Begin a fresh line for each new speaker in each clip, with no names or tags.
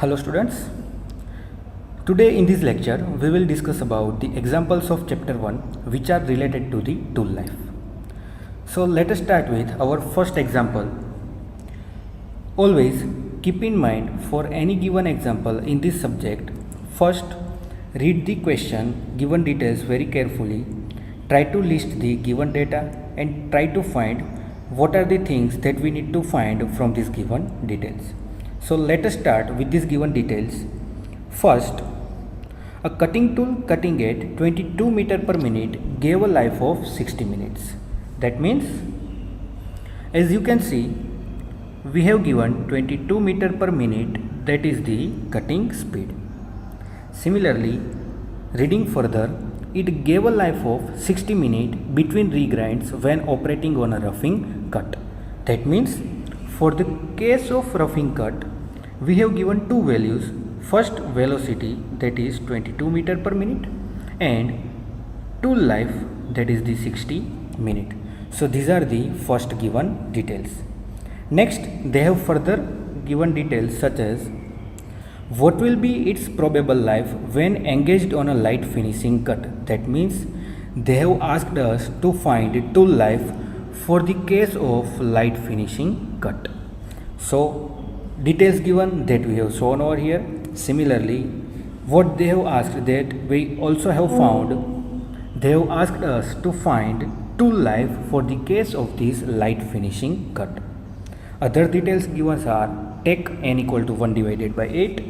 Hello students, today in this lecture we will discuss about the examples of chapter 1 which are related to the tool life. So let us start with our first example. Always keep in mind for any given example in this subject, first read the question given details very carefully, try to list the given data and try to find what are the things that we need to find from these given details. So let us start with these given details. First, a cutting tool cutting at 22 meter per minute gave a life of 60 minutes. That means, as you can see, we have given 22 meter per minute, that is the cutting speed. Similarly, reading further, it gave a life of 60 minutes between regrinds when operating on a roughing cut. That means, for the case of roughing cut, we have given two values. First, velocity, that is 22 meter per minute, and tool life, that is the 60 minute. So these are the first given details. Next, they have further given details such as what will be its probable life when engaged on a light finishing cut. That means they have asked us to find tool life for the case of light finishing cut. So details given that we have shown over here. Similarly, what they have asked that we also have found, they have asked us to find tool life for the case of this light finishing cut. Other details given are take n equal to 1 divided by 8,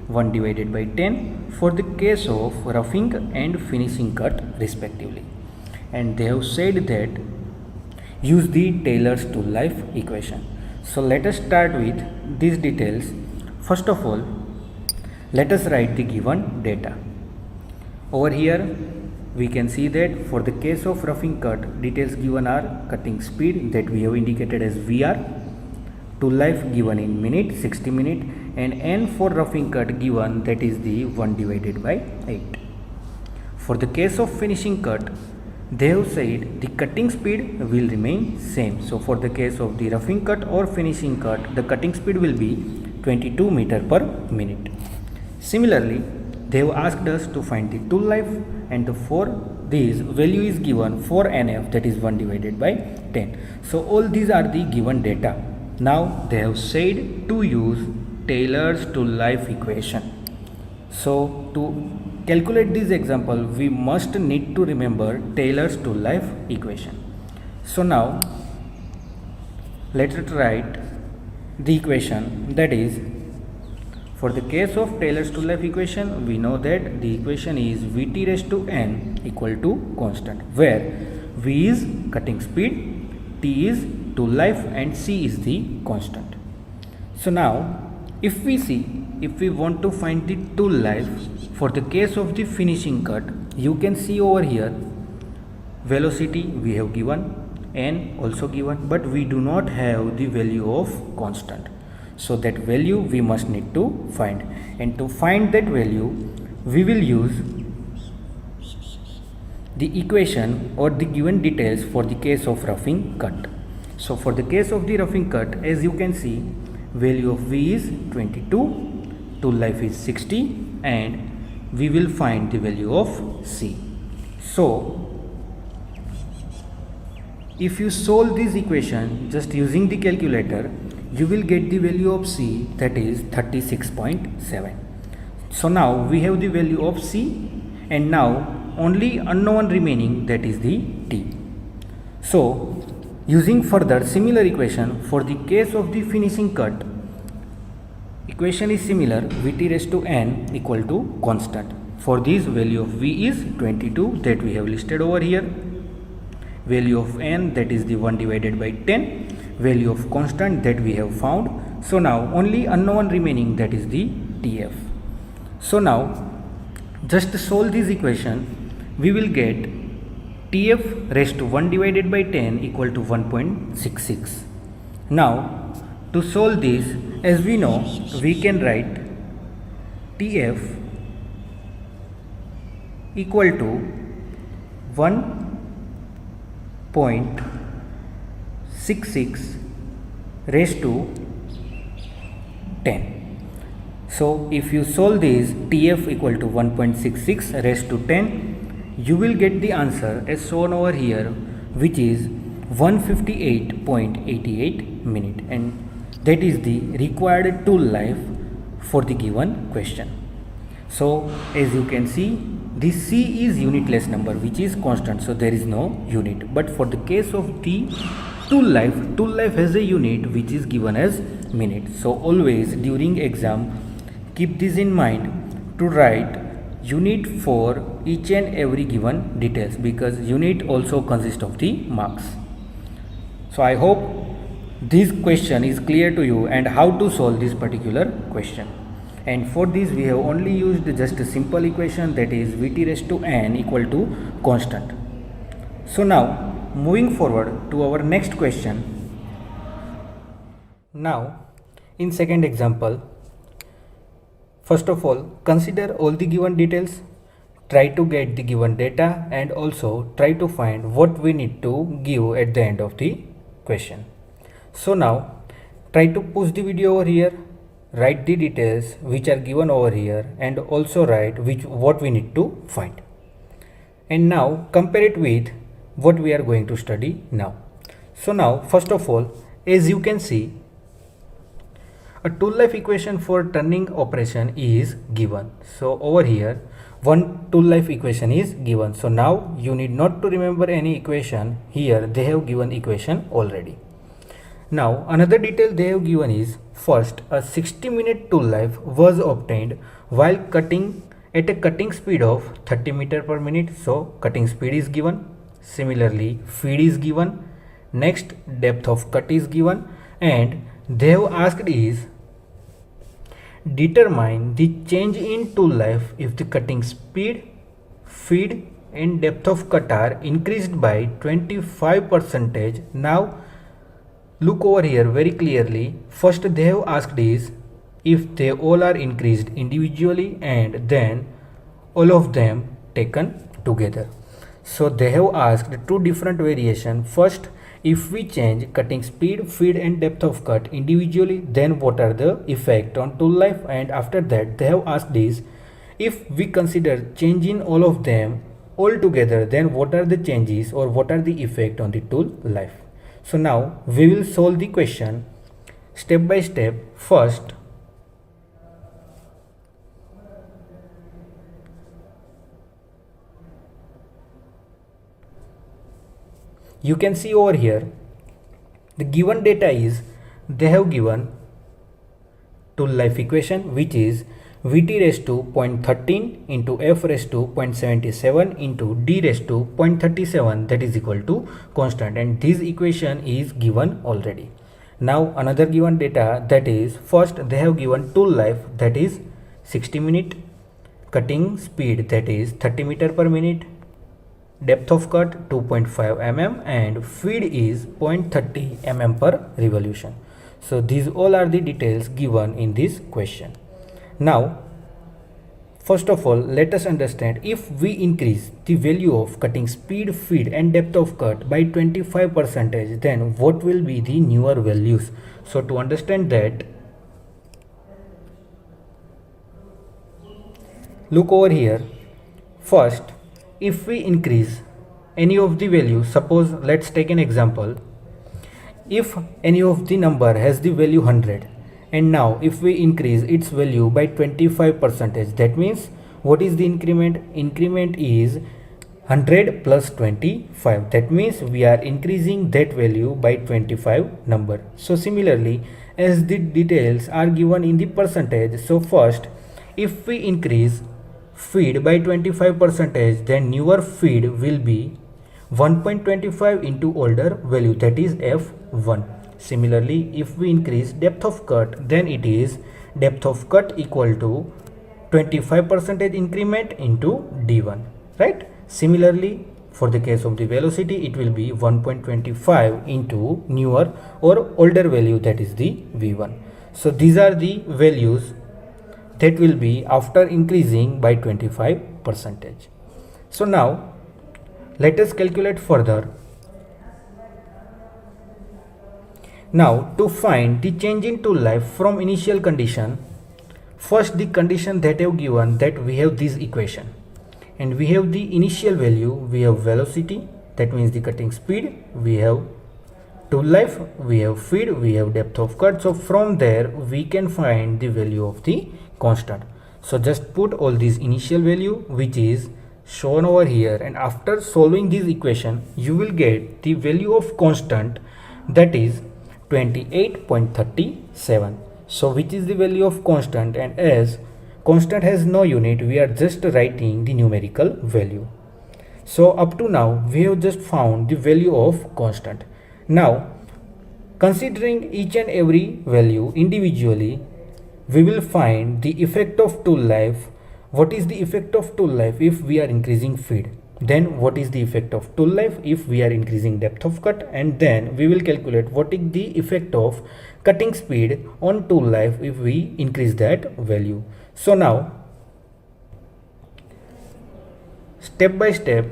1 divided by 10 for the case of roughing and finishing cut respectively. And they have said that use the Taylor's tool life equation. So let us start with these details. First of all, let us write the given data. Over here we can see that for the case of roughing cut, details given are cutting speed that we have indicated as VR, tool life given in minute 60 minute, and n for roughing cut given, that is the 1 divided by 8. For the case of finishing cut, they have said the cutting speed will remain same. So for the case of the roughing cut or finishing cut, the cutting speed will be 22 meter per minute. Similarly, they have asked us to find the tool life, and for this value is given for NF, that is 1 divided by 10. So all these are the given data. Now they have said to use Taylor's tool life equation. So to calculate this example, we must need to remember Taylor's tool life equation. So now let us write the equation, that is, for the case of Taylor's tool life equation, we know that the equation is Vt raised to n equal to constant, where V is cutting speed, T is tool life, and C is the constant. So now if we see, if we want to find the tool life for the case of the finishing cut, you can see over here velocity we have given, n also given, but we do not have the value of constant. So that value we must need to find, and to find that value we will use the equation or the given details for the case of roughing cut. So for the case of the roughing cut, as you can see, value of V is 22, tool life is 60, and we will find the value of C. So if you solve this equation just using the calculator, you will get the value of C, that is 36.7. So now we have the value of C, and now only unknown remaining, that is the T. So using further similar equation for the case of the finishing cut, equation is similar, Vt raised to n equal to constant. For this, value of V is 22 that we have listed over here, value of n, that is the 1 divided by 10, value of constant that we have found. So now only unknown remaining, that is the Tf. So now just solve this equation, we will get Tf raised to 1 divided by 10 equal to 1.66. Now to solve this, as we know, we can write Tf equal to 1.66 raised to 10. So if you solve this TF equal to 1.66 raised to 10, you will get the answer as shown over here, which is 158.88 minute, and that is the required tool life for the given question. So as you can see, the C is unitless number which is constant, so there is no unit. But for the case of the tool life has a unit which is given as minute. So always during exam keep this in mind to write unit for each and every given details, because unit also consists of the marks. So I hope this question is clear to you and how to solve this particular question. And for this we have only used just a simple equation, that is Vt raised to n equal to constant. So now moving forward to our next question. Now in second example, first of all consider all the given details, try to get the given data, and also try to find what we need to give at the end of the question. So now try to push the video over here, write the details which are given over here, and also write what we need to find. And now compare it with what we are going to study now. So now first of all, as you can see, a tool life equation for turning operation is given. So over here one tool life equation is given. So now you need not to remember any equation. Here they have given equation already. Now another detail they have given is, first a 60-minute tool life was obtained while cutting at a cutting speed of 30 meter per minute. So cutting speed is given. Similarly feed is given. Next depth of cut is given, and they have asked is determine the change in tool life if the cutting speed, feed and depth of cut are increased by 25%. Now look over here very clearly. First they have asked is if they all are increased individually and then all of them taken together. So they have asked two different variation. First, if we change cutting speed, feed and depth of cut individually, then what are the effect on tool life? And after that they have asked is if we consider changing all of them all together, then what are the changes or what are the effect on the tool life? So now we will solve the question step by step. First, you can see over here the given data is they have given tool life equation, which is Vt raised to 0.13 into F raised to 0.77 into D raised to 0.37, that is equal to constant, and this equation is given already. Now another given data, that is first they have given tool life, that is 60 minute, cutting speed, that is 30 meter per minute, depth of cut 2.5 mm and feed is 0.30 mm per revolution. So these all are the details given in this question. Now first of all let us understand, if we increase the value of cutting speed, feed and depth of cut by 25%, then what will be the newer values? So to understand that, look over here. First, if we increase any of the values, suppose let's take an example, if any of the number has the value 100, and now if we increase its value by 25%, that means what is the increment? Increment is 100 plus 25, that means we are increasing that value by 25 number. So similarly, as the details are given in the percentage, so first if we increase feed by 25%, then newer feed will be 1.25 into older value, that is F1. Similarly, if we increase depth of cut, then it is depth of cut equal to 25% increment into D1, right? Similarly, for the case of the velocity, it will be 1.25 into newer or older value, that is the V1. So these are the values that will be after increasing by 25%. So now let us calculate further. Now to find the change in tool life from initial condition, First, the condition that have given that we have this equation, and we have the initial value, we have velocity, that means the cutting speed, we have tool life, we have feed, we have depth of cut. So from there we can find the value of the constant. So just put all these initial value which is shown over here, and after solving this equation you will get the value of constant, that is 28.37. so which is the value of constant, and as constant has no unit, we are just writing the numerical value. So up to now we have just found the value of constant. Now considering each and every value individually, we will find the effect of tool life. What is the effect of tool life if we are increasing feed? Then what is the effect of tool life if we are increasing depth of cut? And then we will calculate what is the effect of cutting speed on tool life if we increase that value. So now step by step,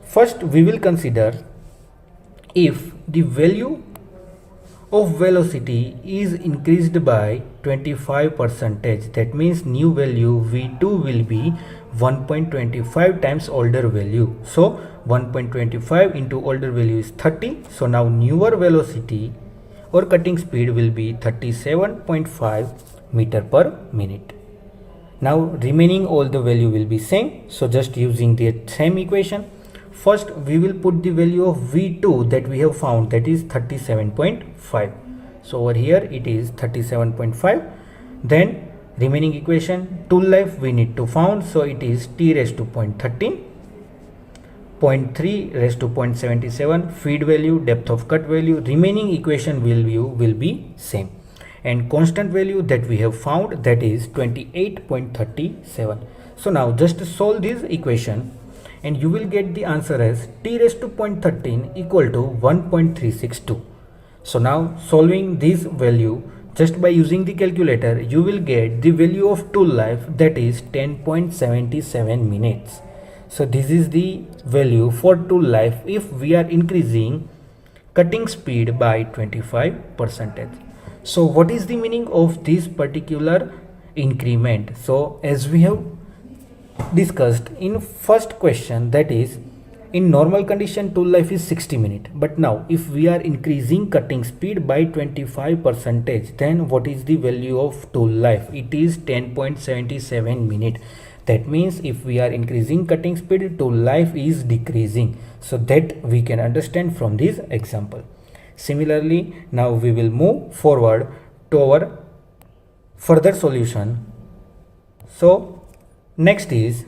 first we will consider if the value of velocity is increased by 25%, that means new value V2 will be 1.25 times older value. So 1.25 into older value is 30. So now newer velocity or cutting speed will be 37.5 meter per minute. Now remaining all the value will be same. So just using the same equation, first we will put the value of V2 that we have found, that is 37.5. So over here it is 37.5. Then remaining equation, tool life we need to found, so it is t raised to 0.13, 0.3 raised to 0.77, feed value, depth of cut value, remaining equation value will be same, and constant value that we have found, that is 28.37. So now just solve this equation and you will get the answer as t raised to 0.13 equal to 1.362. So now solving this value just by using the calculator, you will get the value of tool life, that is 10.77 minutes. So this is the value for tool life if we are increasing cutting speed by 25%. So what is the meaning of this particular increment? So as we have discussed in first question, that is in normal condition tool life is 60 minutes, but now if we are increasing cutting speed by 25%, then what is the value of tool life? It is 10.77 minutes. That means if we are increasing cutting speed, tool life is decreasing. So that we can understand from this example. Similarly, now we will move forward to our further solution. So next is,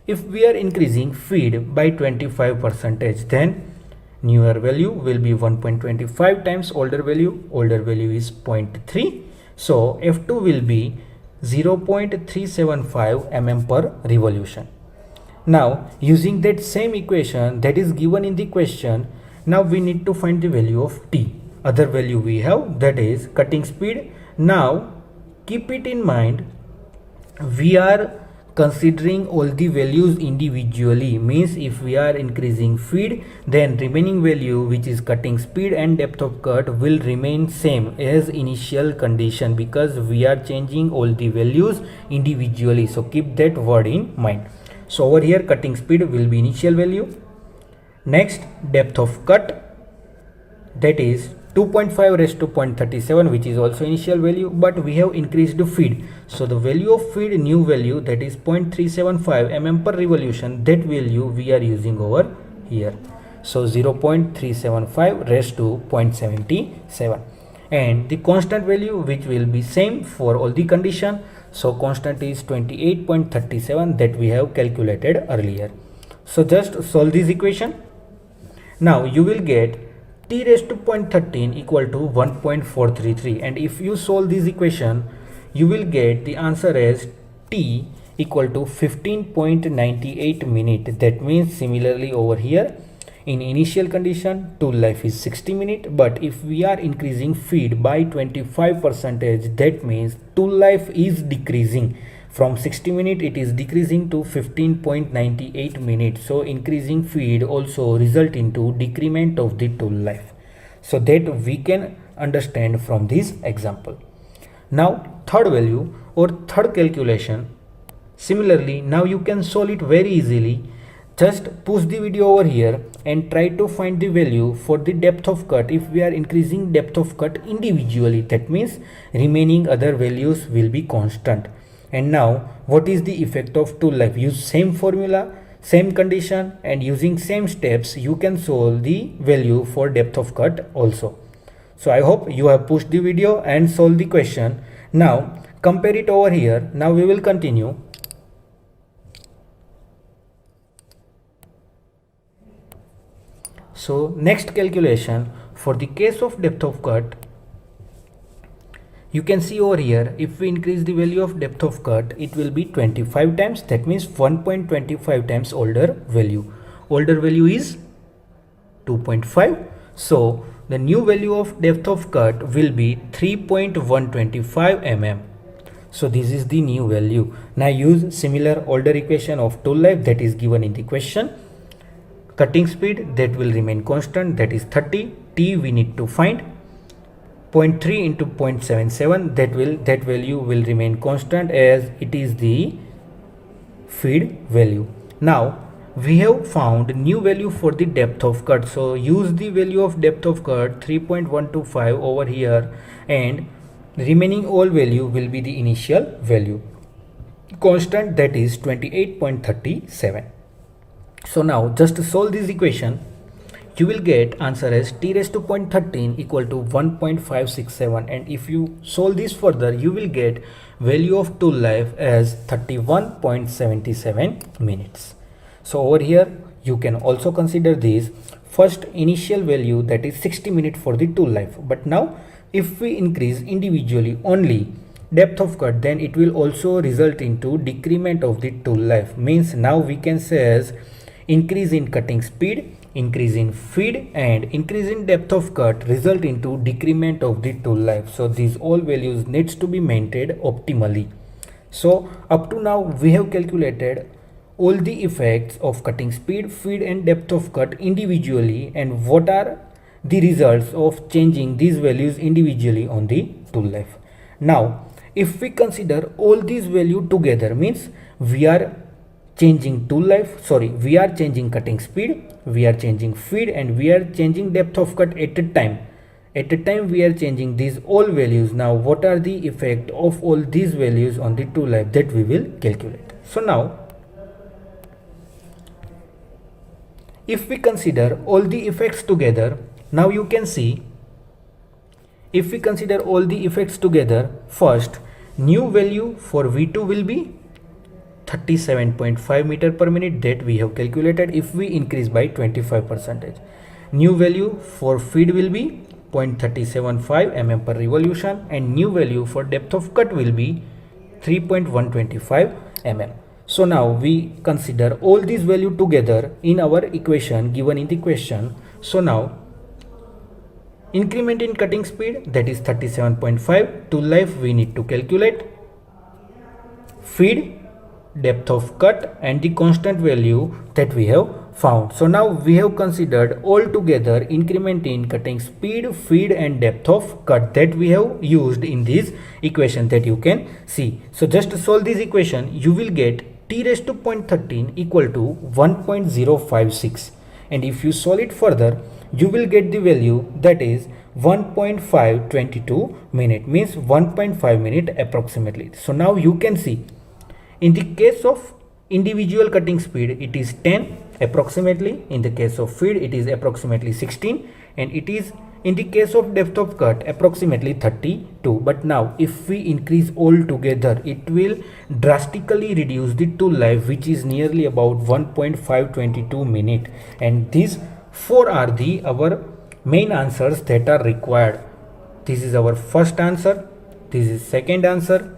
if we are increasing feed by 25%, then newer value will be 1.25 times older value. Older value is 0.3. So F2 will be 0.375 mm per revolution. Now using that same equation that is given in the question, now we need to find the value of T. Other value we have, that is cutting speed. Now keep it in mind, we are considering all the values individually, means if we are increasing feed, then remaining value which is cutting speed and depth of cut will remain same as initial condition, because we are changing all the values individually. So keep that word in mind. So over here cutting speed will be initial value. Next depth of cut, that is 2.5 raised to 0.37, which is also initial value, but we have increased the feed. So the value of feed, new value, that is 0.375 mm per revolution, that value we are using over here. So 0.375 raised to 0.77, and the constant value which will be same for all the condition. So constant is 28.37 that we have calculated earlier. So just solve this equation. Now you will get t raised to 0.13 equal to 1.433, and if you solve this equation, you will get the answer as t equal to 15.98 minutes. That means similarly over here in initial condition tool life is 60 minutes, but if we are increasing feed by 25%, that means tool life is decreasing. From 60 minutes it is decreasing to 15.98 minutes. So increasing feed also result into decrement of the tool life. So that we can understand from this example. Now third value, or third calculation. Similarly, now you can solve it very easily. Just push the video over here and try to find the value for the depth of cut if we are increasing depth of cut individually. That means remaining other values will be constant. And now what is the effect of tool life? Use same formula, same condition, and using same steps you can solve the value for depth of cut also. So I hope you have pushed the video and solved the question. Now compare it over here. Now we will continue. So next calculation for the case of depth of cut, you can see over here, if we increase the value of depth of cut, it will be 25 times. That means 1.25 times older value. Older value is 2.5. So the new value of depth of cut will be 3.125 mm. So this is the new value. Now use similar older equation of tool life that is given in the question. Cutting speed, that will remain constant, that is 30. T we need to find. 0.3 into 0.77, that value will remain constant as it is the feed value. Now we have found new value for the depth of cut. So use the value of depth of cut 3.125 over here, and remaining all value will be the initial value. Constant, that is 28.37. So now just to solve this equation, you will get answer as t raised to 0.13 equal to 1.567, and if you solve this further you will get value of tool life as 31.77 minutes. So over here you can also consider this first initial value, that is 60 minutes for the tool life. But now if we increase individually only depth of cut, then it will also result into decrement of the tool life. Means now we can say as increase in cutting speed, increase in feed, and increase in depth of cut result into decrement of the tool life. So these all values needs to be maintained optimally. So up to now we have calculated all the effects of cutting speed, feed, and depth of cut individually, and what are the results of changing these values individually on the tool life. Now if we consider all these values together, means we are changing tool life, we are changing cutting speed, we are changing feed, and we are changing depth of cut at a time. At a time we are changing these all values. Now what are the effect of all these values on the tool life, that we will calculate. So now if we consider all the effects together, now you can see, if we consider all the effects together, first new value for V2 will be 37.5 meter per minute, that we have calculated if we increase by 25%. New value for feed will be 0.375 mm per revolution, and new value for depth of cut will be 3.125 mm. So now we consider all these values together in our equation given in the question. So now increment in cutting speed, that is 37.5, tool life we need to calculate, feed, depth of cut, and the constant value that we have found. So now we have considered all together increment in cutting speed, feed, and depth of cut that we have used in this equation that you can see. So just to solve this equation, you will get t raised to 0.13 equal to 1.056, and if you solve it further you will get the value, that is 1.522 minute, means 1.5 minute approximately. So now you can see, in the case of individual cutting speed it is 10 approximately, in the case of feed it is approximately 16, and it is in the case of depth of cut approximately 32. But now if we increase all together, it will drastically reduce the tool life, which is nearly about 1.522 minute, and these four are the our main answers that are required. This is our first answer, this is second answer,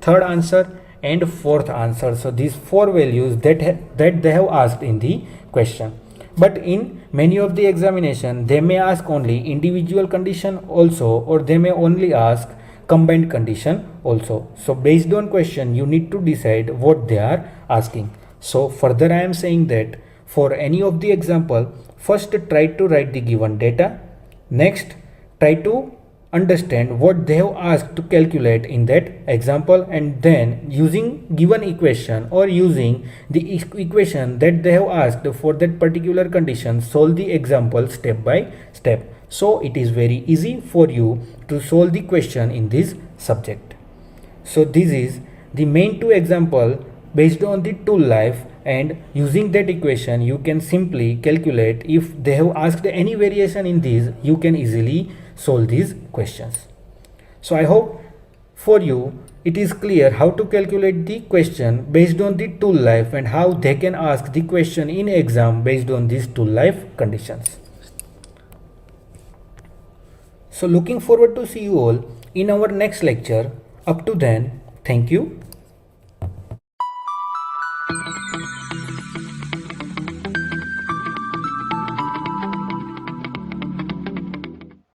third answer, and fourth answer. So these four values that they have asked in the question. But in many of the examination they may ask only individual condition also, or they may only ask combined condition also. So based on question you need to decide what they are asking. So further I am saying that for any of the example, first try to write the given data, next try to understand what they have asked to calculate in that example, and then using given equation or using the equation that they have asked for that particular condition, solve the example step by step. So it is very easy for you to solve the question in this subject. So this is the main two example based on the tool life, and using that equation you can simply calculate. If they have asked any variation in these, you can easily solve these questions. So I hope for you it is clear how to calculate the question based on the tool life and how they can ask the question in exam based on these tool life conditions. So looking forward to see you all in our next lecture. Up to then, thank you.